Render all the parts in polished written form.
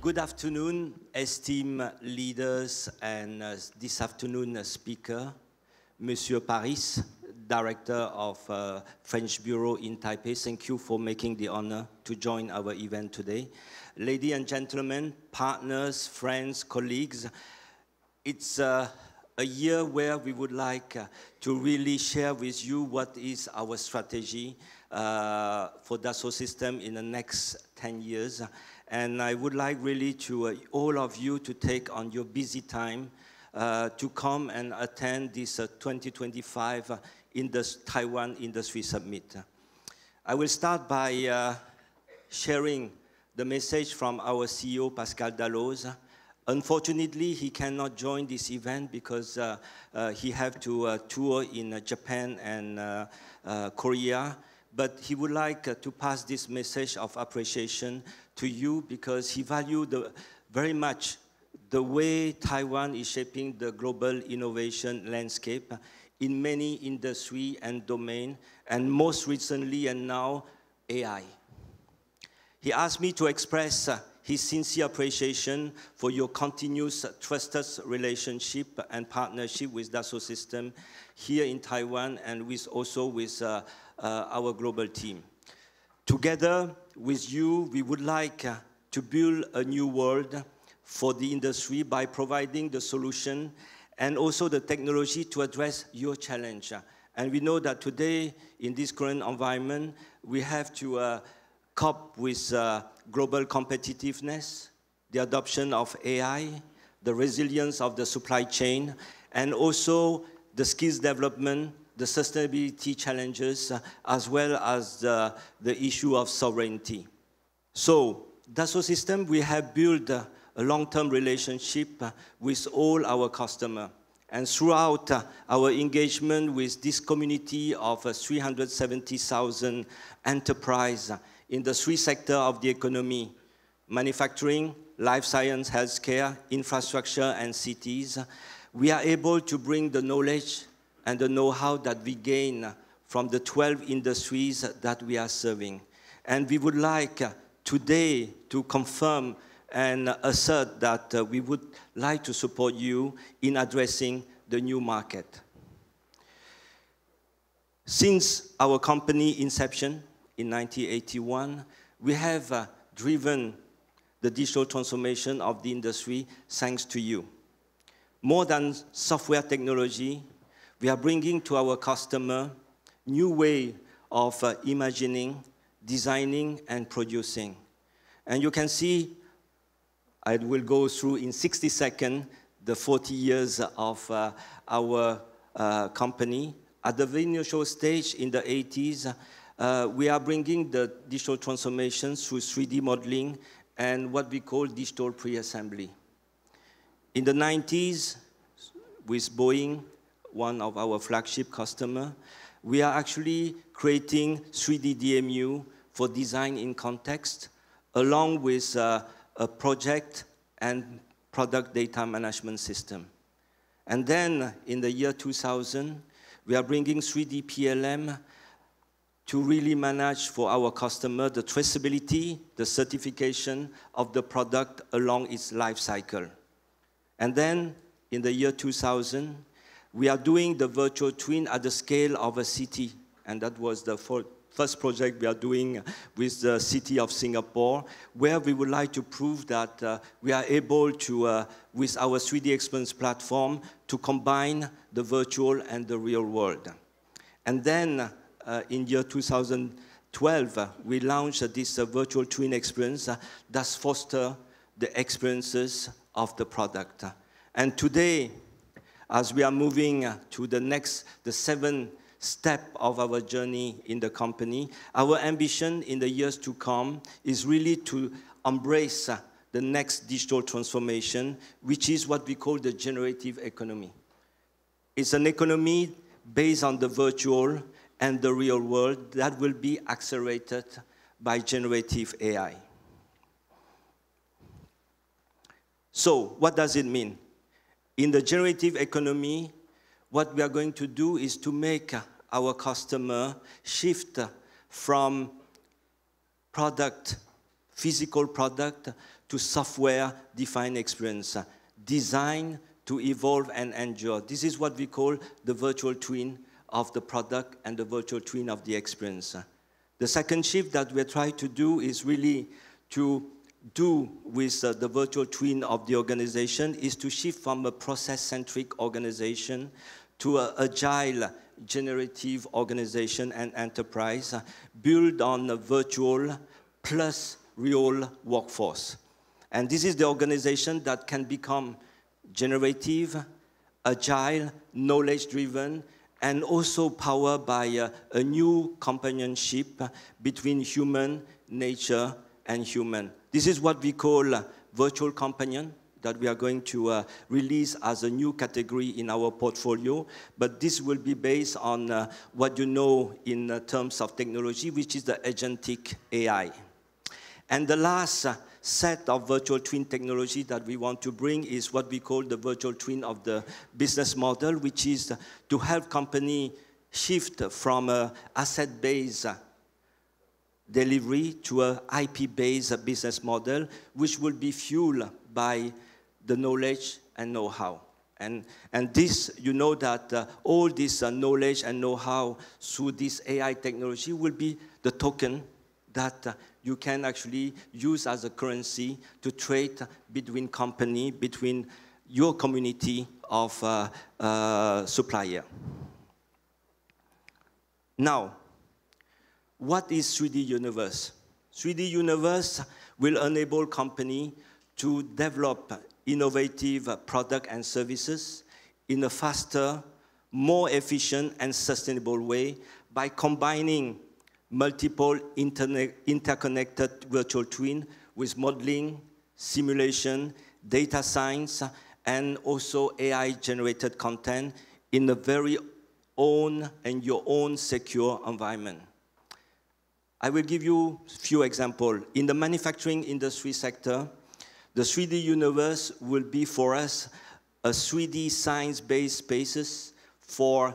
Good afternoon, esteemed leaders and this afternoon speaker, Monsieur Paris, Director of French Bureau in Taipei. Thank you for making the honor to join our event today. Ladies and gentlemen, partners, friends, colleagues, it's a year where we would like to really share with you what is our strategy for Dassault Systèmes in the next 10 years. And I would like really to all of you to take on your busy time to come and attend this 2025 Taiwan Industry Summit. I will start by sharing the message from our CEO, Pascal Dalloz. Unfortunately, he cannot join this event because he has to tour in Japan and Korea. But he would like to pass this message of appreciation to you because he valued very much the way Taiwan is shaping the global innovation landscape in many industries and domains, and most recently and now, AI. He asked me to express his sincere appreciation for your continuous trusted relationship and partnership with Dassault Systèmes here in Taiwan and also with our global team. Together with you, we would like to build a new world for the industry by providing the solution and also the technology to address your challenge. And we know that today, in this current environment, we have to cope with global competitiveness, the adoption of AI, the resilience of the supply chain, and also the skills development, the sustainability challenges, as well as the issue of sovereignty. So, Dassault Systèmes, we have built a long-term relationship with all our customers. And throughout our engagement with this community of 370,000 enterprises in the three sectors of the economy, manufacturing, life science, healthcare, infrastructure, and cities, we are able to bring the knowledge and the know-how that we gain from the 12 industries that we are serving. And we would like today to confirm and assert that we would like to support you in addressing the new market. Since our company inception in 1981, we have driven the digital transformation of the industry thanks to you. More than software technology, we are bringing to our customer new way of imagining, designing, and producing. And you can see, I will go through in 60 seconds the 40 years of our company. At the initial stage in the 80s, we are bringing the digital transformation through 3D modeling and what we call digital pre-assembly. In the 90s, with Boeing, one of our flagship customers, we are actually creating 3D DMU for design in context, along with a project and product data management system. And then in the year 2000, we are bringing 3D PLM to really manage for our customer the traceability, the certification of the product along its life cycle. And then in the year 2000, we are doing the virtual twin at the scale of a city, and that was the first project we are doing with the city of Singapore, where we would like to prove that we are able to, with our 3D Experience platform, to combine the virtual and the real world. And then in year 2012, we launched this virtual twin experience that fosters the experiences of the product. And today, as we are moving to the seventh step of our journey in the company, our ambition in the years to come is really to embrace the next digital transformation, which is what we call the generative economy. It's an economy based on the virtual and the real world that will be accelerated by generative AI. So, what does it mean? In the generative economy, what we are going to do is to make our customer shift from physical product, to software-defined experience, designed to evolve and endure. This is what we call the virtual twin of the product and the virtual twin of the experience. The second shift that we're trying to do is really to do with the virtual twin of the organization is to shift from a process-centric organization to an agile, generative organization and enterprise built on a virtual plus real workforce. And this is the organization that can become generative, agile, knowledge-driven, and also powered by a new companionship between human, nature, and human. This is what we call virtual companion, that we are going to release as a new category in our portfolio. But this will be based on what you know in terms of technology, which is the agentic AI. And the last set of virtual twin technology that we want to bring is what we call the virtual twin of the business model, which is to help company shift from an asset-based delivery to an IP-based business model, which will be fueled by the knowledge and know-how. And this, you know that all this knowledge and know-how through this AI technology will be the token that you can actually use as a currency to trade between company, between your community of supplier. Now, what is 3D Universe? 3D Universe will enable company to develop innovative product and services in a faster, more efficient and sustainable way by combining multiple interconnected virtual twin with modeling, simulation, data science, and also AI-generated content in a very own and your own secure environment. I will give you a few examples. In the manufacturing industry sector, the 3D Universe will be for us a 3D science-based spaces for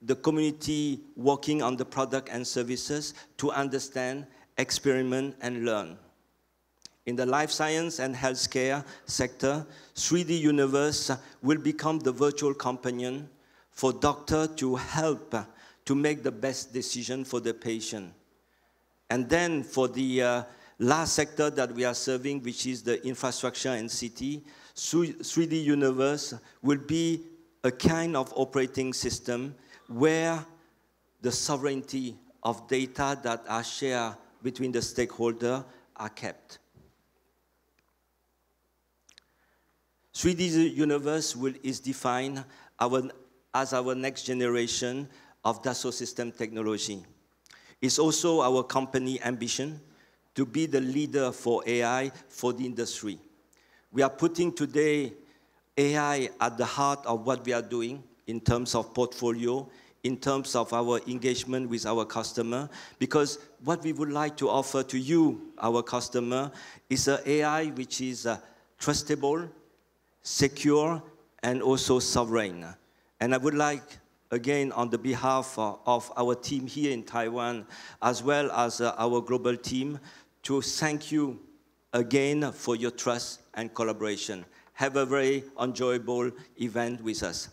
the community working on the product and services to understand, experiment, and learn. In the life science and healthcare sector, 3D Universe will become the virtual companion for doctor to help to make the best decision for the patient. And then for the last sector that we are serving, which is the infrastructure and city, 3D Universe will be a kind of operating system where the sovereignty of data that are shared between the stakeholders are kept. 3D Universe is defined as our next generation of Dassault system technology. It's also our company ambition to be the leader for AI for the industry. We are putting today AI at the heart of what we are doing in terms of portfolio, in terms of our engagement with our customer, because what we would like to offer to you, our customer, is an AI which is trustable, secure, and also sovereign. And I would like, again, on the behalf of our team here in Taiwan, as well as our global team, to thank you again for your trust and collaboration. Have a very enjoyable event with us.